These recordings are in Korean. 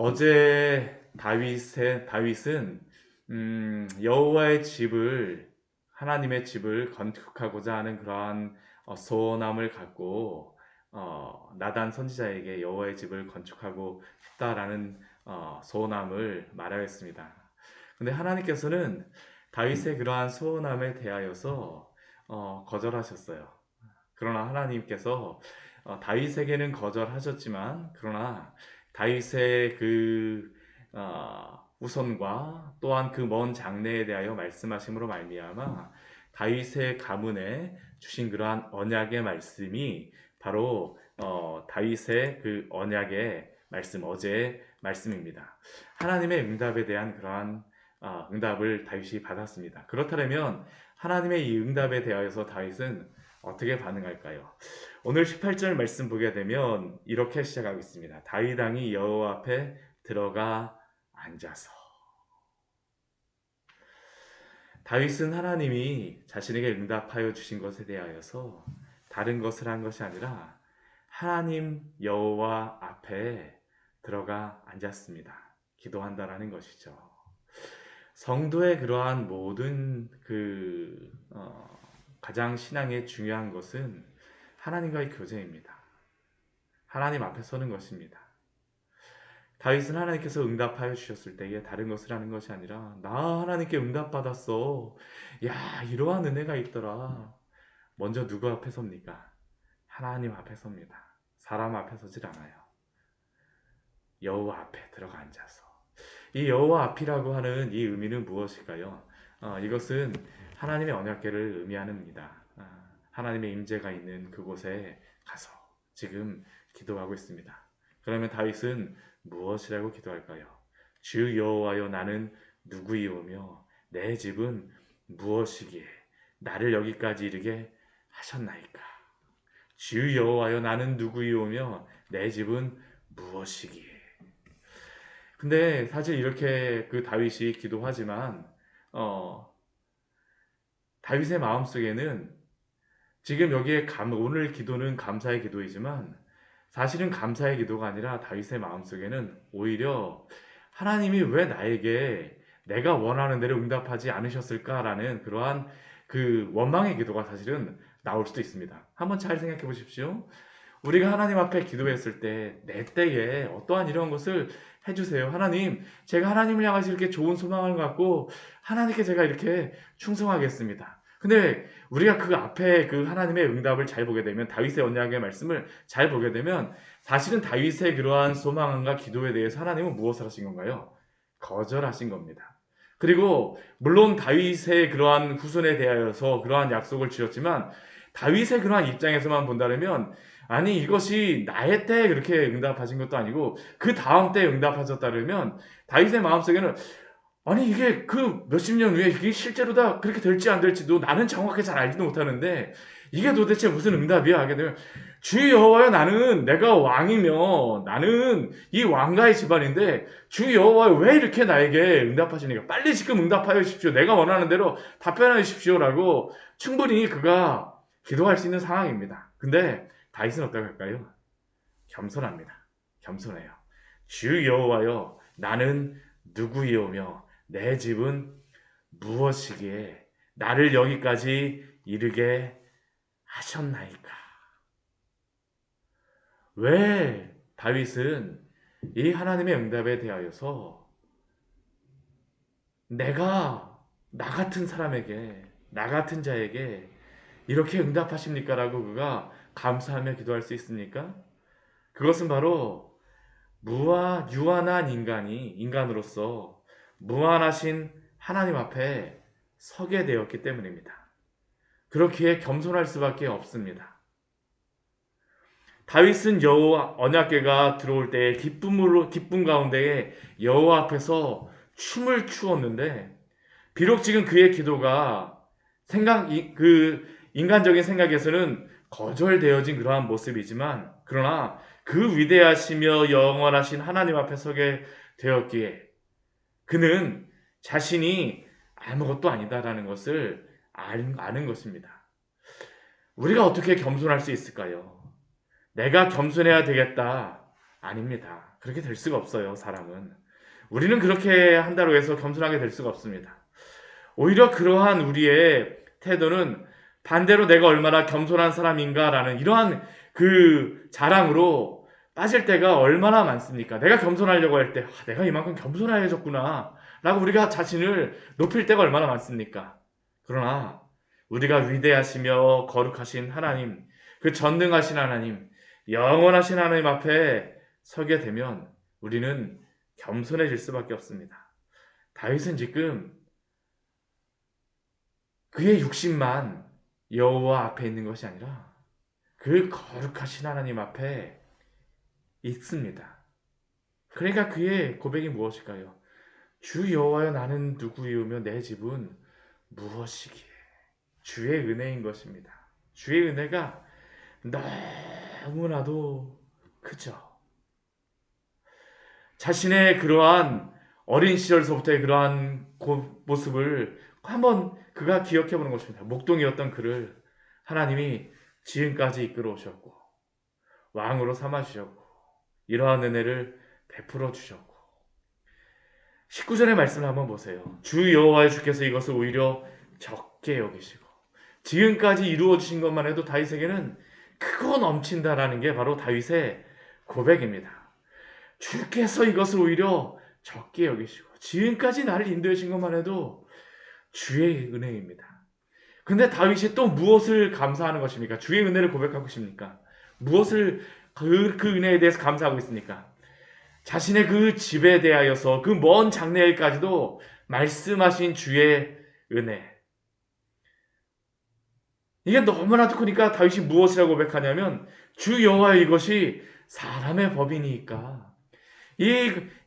어제 다윗은 여호와의 집을 하나님의 집을 건축하고자 하는 그러한 소원함을 갖고 나단 선지자에게 여호와의 집을 건축하고 싶다라는 소원함을 말하였습니다. 근데 하나님께서는 다윗의 그러한 소원함에 대하여서 거절하셨어요. 그러나 하나님께서 다윗에게는 거절하셨지만 그러나 다윗의 후손과 또한 그 먼 장래에 대하여 말씀하심으로 말미암아 다윗의 가문에 주신 그러한 언약의 말씀이 바로 다윗의 그 언약의 말씀 어제의 말씀입니다. 하나님의 응답에 대한 그러한 응답을 다윗이 받았습니다. 그렇다면 하나님의 이 응답에 대하여서 다윗은 어떻게 반응할까요? 오늘 18절 말씀 보게 되면 이렇게 시작하고 있습니다. 다윗 왕이 여호와 앞에 들어가 앉아서. 다윗은 하나님이 자신에게 응답하여 주신 것에 대하여서 다른 것을 한 것이 아니라 하나님 여호와 앞에 들어가 앉았습니다. 기도한다라는 것이죠. 성도의 그러한 모든 가장 신앙에 중요한 것은 하나님과의 교제입니다. 하나님 앞에 서는 것입니다. 다윗은 하나님께서 응답하여 주셨을 때에 다른 것을 하는 것이 아니라 나 하나님께 응답받았어. 야, 이러한 은혜가 있더라. 먼저 누구 앞에 섭니까? 하나님 앞에 섭니다. 사람 앞에 서질 않아요. 여호와 앞에 들어가 앉아서. 이 여호와 앞이라고 하는 이 의미는 무엇일까요? 이것은 하나님의 언약궤를 의미합니다. 하나님의 임재가 있는 그곳에 가서 지금 기도하고 있습니다. 그러면 다윗은 무엇이라고 기도할까요? 주 여호와여 나는 누구이오며 내 집은 무엇이기에 나를 여기까지 이르게 하셨나이까? 주 여호와여 나는 누구이오며 내 집은 무엇이기에. 근데 사실 이렇게 그 다윗이 기도하지만 다윗의 마음속에는 지금 여기에 오늘 기도는 감사의 기도이지만 사실은 감사의 기도가 아니라 다윗의 마음속에는 오히려 하나님이 왜 나에게 내가 원하는 대로 응답하지 않으셨을까라는 그러한 그 원망의 기도가 사실은 나올 수도 있습니다. 한번 잘 생각해 보십시오. 우리가 하나님 앞에 기도했을 때 내 때에 어떠한 이런 것을 해주세요. 하나님, 제가 하나님을 향해서 이렇게 좋은 소망을 갖고 하나님께 제가 이렇게 충성하겠습니다. 근데 우리가 그 앞에 그 하나님의 응답을 잘 보게 되면 다윗의 언약의 말씀을 잘 보게 되면 사실은 다윗의 그러한 소망과 기도에 대해서 하나님은 무엇을 하신 건가요? 거절하신 겁니다. 그리고 물론 다윗의 그러한 후손에 대하여서 그러한 약속을 주셨지만 다윗의 그러한 입장에서만 본다면 아니 이것이 나의 때에 그렇게 응답하신 것도 아니고 그 다음 때에 응답하셨다면 다윗의 마음속에는 아니 이게 그 몇십 년 후에 이게 실제로 다 그렇게 될지 안 될지도 나는 정확하게 잘 알지도 못하는데 이게 도대체 무슨 응답이야 하게 되면 주 여호와여 나는 내가 왕이며 나는 이 왕가의 집안인데 주 여호와여 왜 이렇게 나에게 응답하시니까 빨리 지금 응답하여 주십시오. 내가 원하는 대로 답변하여 주십시오라고 충분히 그가 기도할 수 있는 상황입니다. 근데 다윗은 어떻게 할까요? 겸손합니다. 겸손해요. 주 여호와여 나는 누구이오며 내 집은 무엇이기에 나를 여기까지 이르게 하셨나이까. 왜 다윗은 이 하나님의 응답에 대하여서 내가 나 같은 사람에게 나 같은 자에게 이렇게 응답하십니까? 라고 그가 감사하며 기도할 수 있습니까? 그것은 바로 유한한 인간으로서 무한하신 하나님 앞에 서게 되었기 때문입니다. 그렇기에 겸손할 수밖에 없습니다. 다윗은 여호와 언약궤가 들어올 때 기쁨 가운데에 여호와 앞에서 춤을 추었는데 비록 지금 그의 기도가 인간적인 생각에서는 거절되어진 그러한 모습이지만 그러나 그 위대하시며 영원하신 하나님 앞에 서게 되었기에 그는 자신이 아무것도 아니다라는 것을 아는 것입니다. 우리가 어떻게 겸손할 수 있을까요? 내가 겸손해야 되겠다. 아닙니다. 그렇게 될 수가 없어요, 사람은. 우리는 그렇게 한다고 해서 겸손하게 될 수가 없습니다. 오히려 그러한 우리의 태도는 반대로 내가 얼마나 겸손한 사람인가라는 이러한 그 자랑으로 빠질 때가 얼마나 많습니까? 내가 겸손하려고 할 때, 내가 이만큼 겸손해졌구나 라고 우리가 자신을 높일 때가 얼마나 많습니까? 그러나 우리가 위대하시며 거룩하신 하나님, 그 전능하신 하나님, 영원하신 하나님 앞에 서게 되면 우리는 겸손해질 수밖에 없습니다. 다윗은 지금 그의 육신만 여호와 앞에 있는 것이 아니라 그 거룩하신 하나님 앞에 있습니다. 그러니까 그의 고백이 무엇일까요? 주 여호와여, 나는 누구이오며 내 집은 무엇이기에? 주의 은혜인 것입니다. 주의 은혜가 너무나도 크죠. 자신의 그러한 어린 시절서부터의 그러한 모습을 한번 그가 기억해 보는 것입니다. 목동이었던 그를 하나님이 지금까지 이끌어 오셨고 왕으로 삼아 주셨고 이러한 은혜를 베풀어 주셨고 19절의 말씀을 한번 보세요. 주 여호와의 주께서 이것을 오히려 적게 여기시고 지금까지 이루어 주신 것만 해도 다윗에게는 크고 넘친다라는 게 바로 다윗의 고백입니다. 주께서 이것을 오히려 적게 여기시고 지금까지 나를 인도해 주신 것만 해도 주의 은혜입니다. 근데 다윗이 또 무엇을 감사하는 것입니까? 주의 은혜를 고백하고 있습니까? 무엇을 그 은혜에 대해서 감사하고 있습니까? 자신의 그 집에 대하여서 그 먼 장래일까지도 말씀하신 주의 은혜. 이게 너무나도 크니까 다윗이 무엇이라고 고백하냐면 주 여호와 이것이 사람의 법이니까.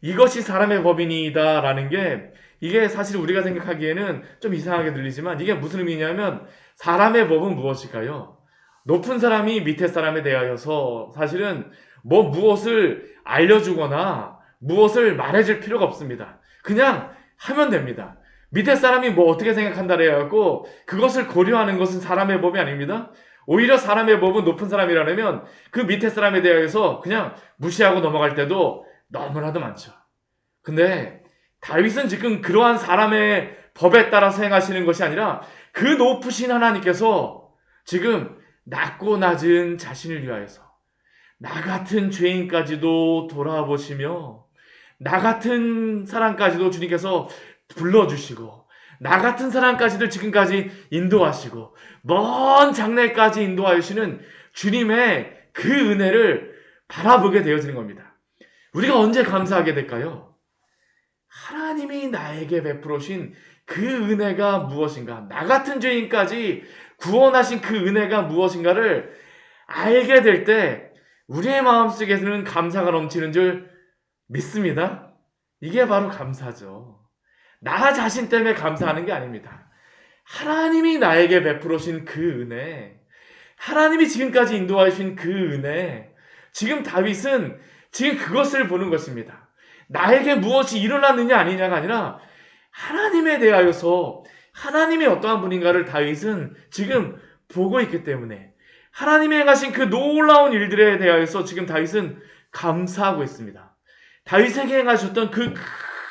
이것이 사람의 법이니다라는 게 이게 사실 우리가 생각하기에는 좀 이상하게 들리지만 이게 무슨 의미냐면 사람의 법은 무엇일까요? 높은 사람이 밑에 사람에 대하여서 사실은 무엇을 알려주거나 무엇을 말해줄 필요가 없습니다. 그냥 하면 됩니다. 밑에 사람이 어떻게 생각한다 해갖고 그것을 고려하는 것은 사람의 법이 아닙니다. 오히려 사람의 법은 높은 사람이라면 그 밑에 사람에 대해서 그냥 무시하고 넘어갈 때도 너무나도 많죠. 근데 다윗은 지금 그러한 사람의 법에 따라서 행하시는 것이 아니라 그 높으신 하나님께서 지금 낮고 낮은 자신을 위하여서 나 같은 죄인까지도 돌아보시며 나 같은 사람까지도 주님께서 불러주시고 나 같은 사람까지도 지금까지 인도하시고 먼 장래까지 인도하시는 주님의 그 은혜를 바라보게 되어지는 겁니다. 우리가 언제 감사하게 될까요? 하나님이 나에게 베풀어 주신 그 은혜가 무엇인가, 나 같은 죄인까지 구원하신 그 은혜가 무엇인가를 알게 될 때 우리의 마음속에서는 감사가 넘치는 줄 믿습니다. 이게 바로 감사죠. 나 자신 때문에 감사하는 게 아닙니다. 하나님이 나에게 베풀어 주신 그 은혜, 하나님이 지금까지 인도해 주신 그 은혜, 지금 다윗은 지금 그것을 보는 것입니다. 나에게 무엇이 일어났느냐 아니냐가 아니라 하나님에 대하여서 하나님이 어떠한 분인가를 다윗은 지금 보고 있기 때문에 하나님이 행하신 그 놀라운 일들에 대하여서 지금 다윗은 감사하고 있습니다. 다윗에게 행하셨던 그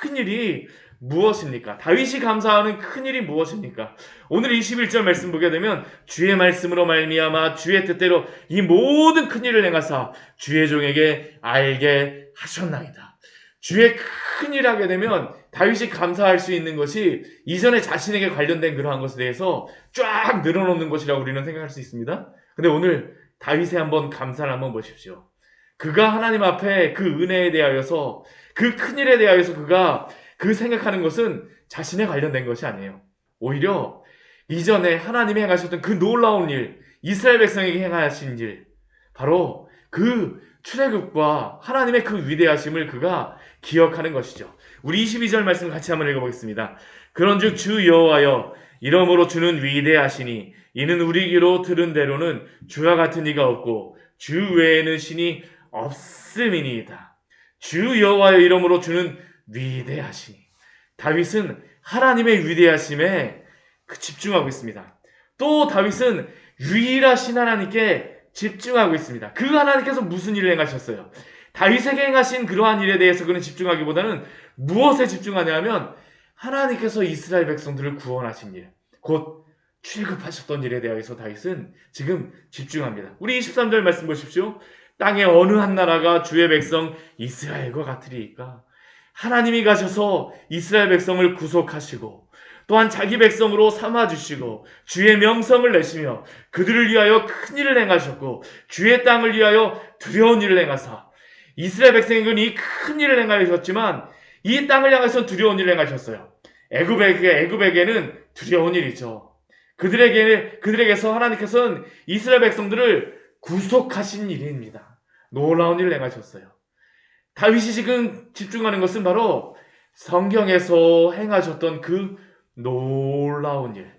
큰 일이 무엇입니까? 다윗이 감사하는 큰 일이 무엇입니까? 오늘 21절 말씀 보게 되면 주의 말씀으로 말미암아 주의 뜻대로 이 모든 큰 일을 행하사 주의 종에게 알게 하셨나이다. 주의 큰 일 하게 되면 다윗이 감사할 수 있는 것이 이전에 자신에게 관련된 그러한 것에 대해서 쫙 늘어놓는 것이라고 우리는 생각할 수 있습니다. 근데 오늘 다윗의 한번 감사를 한번 보십시오. 그가 하나님 앞에 그 은혜에 대하여서 그 큰 일에 대하여서 그가 그 생각하는 것은 자신에 관련된 것이 아니에요. 오히려 이전에 하나님이 행하셨던 그 놀라운 일, 이스라엘 백성에게 행하신 일, 바로 그 출애굽과 하나님의 그 위대하심을 그가 기억하는 것이죠. 우리 22절 말씀 같이 한번 읽어보겠습니다. 그런즉 주 여호와여, 이러므로 주는 위대하시니 이는 우리 귀로 들은 대로는 주와 같은 이가 없고 주 외에는 신이 없음이니이다. 주 여호와여, 이러므로 주는 위대하시니. 다윗은 하나님의 위대하심에 집중하고 있습니다. 또 다윗은 유일하신 하나님께 집중하고 있습니다. 그 하나님께서 무슨 일을 행하셨어요? 다윗에게 행하신 그러한 일에 대해서 그는 집중하기보다는 무엇에 집중하냐면 하나님께서 이스라엘 백성들을 구원하신 일, 곧 출애굽하셨던 일에 대해서 다윗은 지금 집중합니다. 우리 23절 말씀 보십시오. 땅의 어느 한 나라가 주의 백성 이스라엘과 같으리이까. 하나님이 가셔서 이스라엘 백성을 구속하시고 또한 자기 백성으로 삼아주시고 주의 명성을 내시며 그들을 위하여 큰 일을 행하셨고 주의 땅을 위하여 두려운 일을 행하사 이스라엘 백성에게는 이 큰 일을 행하셨지만 이 땅을 향해서 두려운 일을 행하셨어요. 애굽에게는 두려운 일이죠. 그들에게서 하나님께서는 이스라엘 백성들을 구속하신 일입니다. 놀라운 일을 행하셨어요. 다윗이 지금 집중하는 것은 바로 성경에서 행하셨던 그 놀라운 일.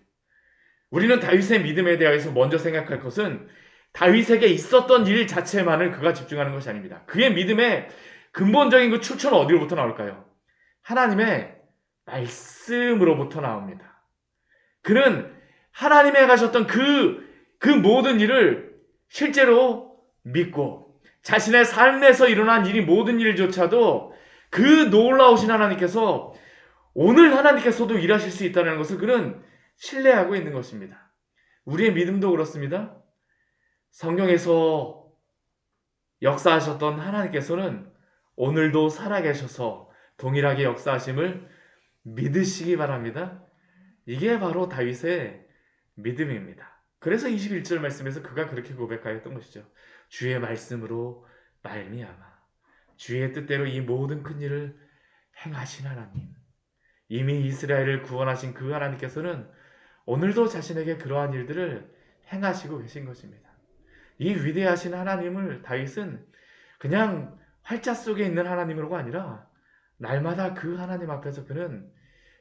우리는 다윗의 믿음에 대해서 먼저 생각할 것은 다윗에게 있었던 일 자체만을 그가 집중하는 것이 아닙니다. 그의 믿음의 근본적인 그 출처는 어디로부터 나올까요? 하나님의 말씀으로부터 나옵니다. 그는 하나님의 가셨던 그 모든 일을 실제로 믿고 자신의 삶에서 일어난 일이 모든 일조차도 그 놀라우신 하나님께서 오늘 하나님께서도 일하실 수 있다는 것을 그는 신뢰하고 있는 것입니다. 우리의 믿음도 그렇습니다. 성경에서 역사하셨던 하나님께서는 오늘도 살아계셔서 동일하게 역사하심을 믿으시기 바랍니다. 이게 바로 다윗의 믿음입니다. 그래서 21절 말씀에서 그가 그렇게 고백하였던 것이죠. 주의 말씀으로 말미암아 주의 뜻대로 이 모든 큰 일을 행하신 하나님, 이미 이스라엘을 구원하신 그 하나님께서는 오늘도 자신에게 그러한 일들을 행하시고 계신 것입니다. 이 위대하신 하나님을 다윗은 그냥 활자 속에 있는 하나님으로가 아니라 날마다 그 하나님 앞에서 그는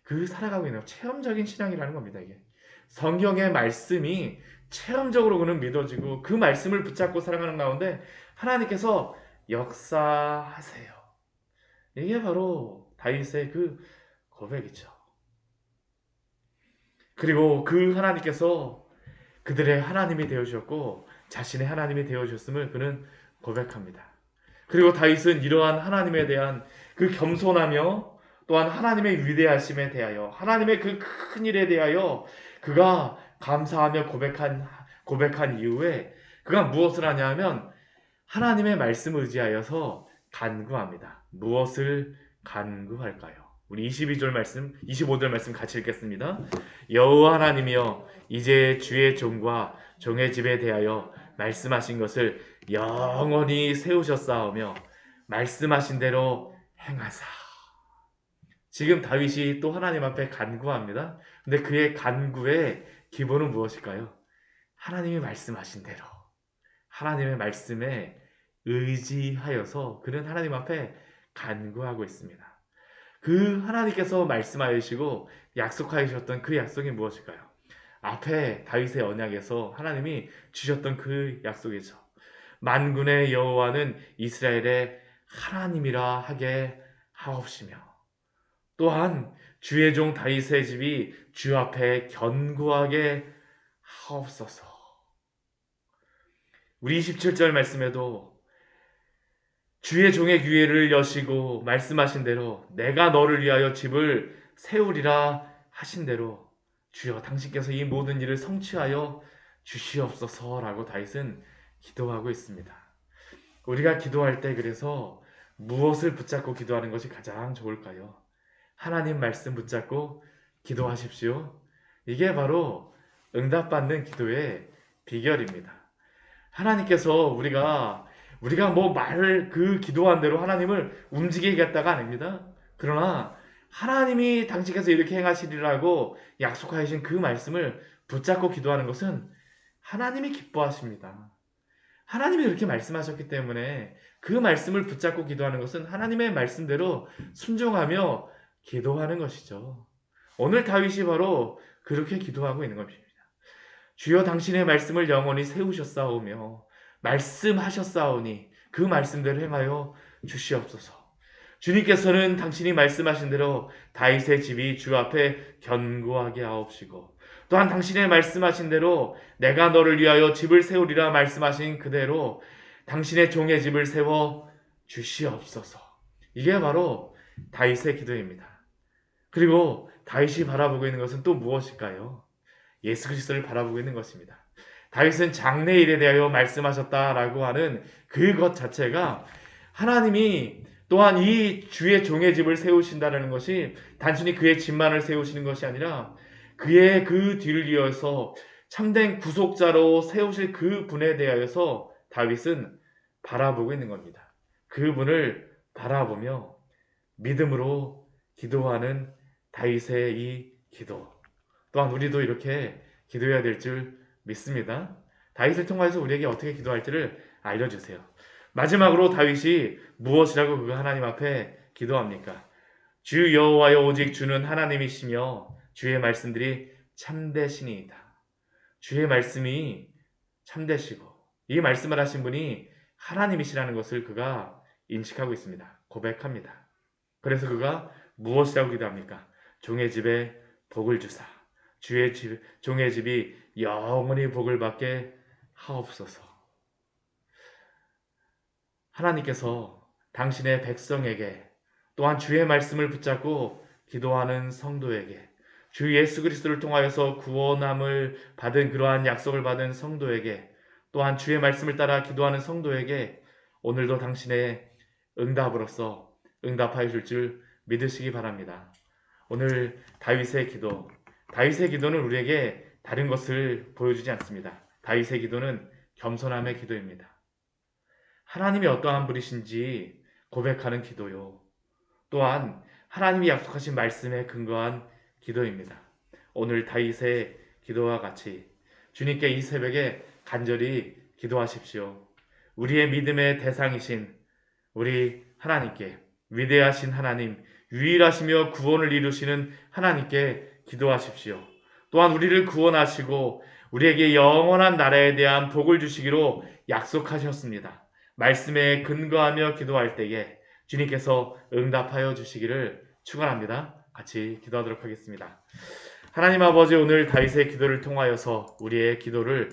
그 살아가고 있는 체험적인 신앙이라는 겁니다. 이게 성경의 말씀이 체험적으로 그는 믿어지고 그 말씀을 붙잡고 살아가는 가운데 하나님께서 역사하세요. 이게 바로 다윗의 그 고백이죠. 그리고 그 하나님께서 그들의 하나님이 되어주셨고 자신의 하나님이 되어주셨음을 그는 고백합니다. 그리고 다윗은 이러한 하나님에 대한 그 겸손하며 또한 하나님의 위대하심에 대하여 하나님의 그 큰 일에 대하여 그가 감사하며 고백한 이후에 그가 무엇을 하냐면 하나님의 말씀을 의지하여서 간구합니다. 무엇을 간구할까요? 우리 25절 말씀 같이 읽겠습니다. 여호와 하나님이여 이제 주의 종과 종의 집에 대하여 말씀하신 것을 영원히 세우셨사오며 말씀하신 대로 행하사. 지금 다윗이 또 하나님 앞에 간구합니다. 근데 그의 간구의 기본은 무엇일까요? 하나님이 말씀하신 대로 하나님의 말씀에 의지하여서 그는 하나님 앞에 간구하고 있습니다. 그 하나님께서 말씀하시고 약속하셨던 그 약속이 무엇일까요? 앞에 다윗의 언약에서 하나님이 주셨던 그 약속이죠. 만군의 여호와는 이스라엘의 하나님이라 하게 하옵시며 또한 주의 종 다윗의 집이 주 앞에 견고하게 하옵소서. 우리 27절 말씀에도 주의 종의 귀를 여시고 말씀하신 대로 내가 너를 위하여 집을 세우리라 하신 대로 주여 당신께서 이 모든 일을 성취하여 주시옵소서라고 다윗은 기도하고 있습니다. 우리가 기도할 때 그래서 무엇을 붙잡고 기도하는 것이 가장 좋을까요? 하나님 말씀 붙잡고 기도하십시오. 이게 바로 응답받는 기도의 비결입니다. 하나님께서 우리가 뭐 말을 그 기도한 대로 하나님을 움직이겠다가 아닙니다. 그러나 하나님이 당신께서 이렇게 행하시리라고 약속하신 그 말씀을 붙잡고 기도하는 것은 하나님이 기뻐하십니다. 하나님이 그렇게 말씀하셨기 때문에 그 말씀을 붙잡고 기도하는 것은 하나님의 말씀대로 순종하며 기도하는 것이죠. 오늘 다윗이 바로 그렇게 기도하고 있는 것입니다. 주여 당신의 말씀을 영원히 세우셨사오며 말씀하셨사오니 그 말씀대로 행하여 주시옵소서. 주님께서는 당신이 말씀하신 대로 다윗의 집이 주 앞에 견고하게 하옵시고 또한 당신의 말씀하신 대로 내가 너를 위하여 집을 세우리라 말씀하신 그대로 당신의 종의 집을 세워 주시옵소서. 이게 바로 다윗의 기도입니다. 그리고 다윗이 바라보고 있는 것은 또 무엇일까요? 예수 그리스도를 바라보고 있는 것입니다. 다윗은 장래일에 대하여 말씀하셨다라고 하는 그것 자체가 하나님이 또한 이 주의 종의 집을 세우신다는 것이 단순히 그의 집만을 세우시는 것이 아니라 그의 그 뒤를 이어서 참된 구속자로 세우실 그 분에 대하여서 다윗은 바라보고 있는 겁니다. 그분을 바라보며 믿음으로 기도하는 다윗의 이 기도. 또한 우리도 이렇게 기도해야 될 줄 믿습니다. 다윗을 통해서 우리에게 어떻게 기도할지를 알려주세요. 마지막으로 다윗이 무엇이라고 그 하나님 앞에 기도합니까? 주 여호와여 오직 주는 하나님이시며 주의 말씀들이 참되시니이다. 주의 말씀이 참되시고 이 말씀을 하신 분이 하나님이시라는 것을 그가 인식하고 있습니다. 고백합니다. 그래서 그가 무엇이라고 기도합니까? 종의 집에 복을 주사 종의 집이 영원히 복을 받게 하옵소서. 하나님께서 당신의 백성에게 또한 주의 말씀을 붙잡고 기도하는 성도에게 주 예수 그리스도를 통하여서 구원함을 받은 그러한 약속을 받은 성도에게 또한 주의 말씀을 따라 기도하는 성도에게 오늘도 당신의 응답으로서 응답하여 줄 줄 믿으시기 바랍니다. 오늘 다윗의 기도는 우리에게 다른 것을 보여주지 않습니다. 다윗의 기도는 겸손함의 기도입니다. 하나님이 어떠한 분이신지 고백하는 기도요. 또한 하나님이 약속하신 말씀에 근거한 기도입니다. 오늘 다윗의 기도와 같이 주님께 이 새벽에 간절히 기도하십시오. 우리의 믿음의 대상이신 우리 하나님께, 위대하신 하나님, 유일하시며 구원을 이루시는 하나님께 기도하십시오. 또한 우리를 구원하시고 우리에게 영원한 나라에 대한 복을 주시기로 약속하셨습니다. 말씀에 근거하며 기도할 때에 주님께서 응답하여 주시기를 축원합니다. 같이 기도하도록 하겠습니다. 하나님 아버지, 오늘 다윗의 기도를 통하여서 우리의 기도를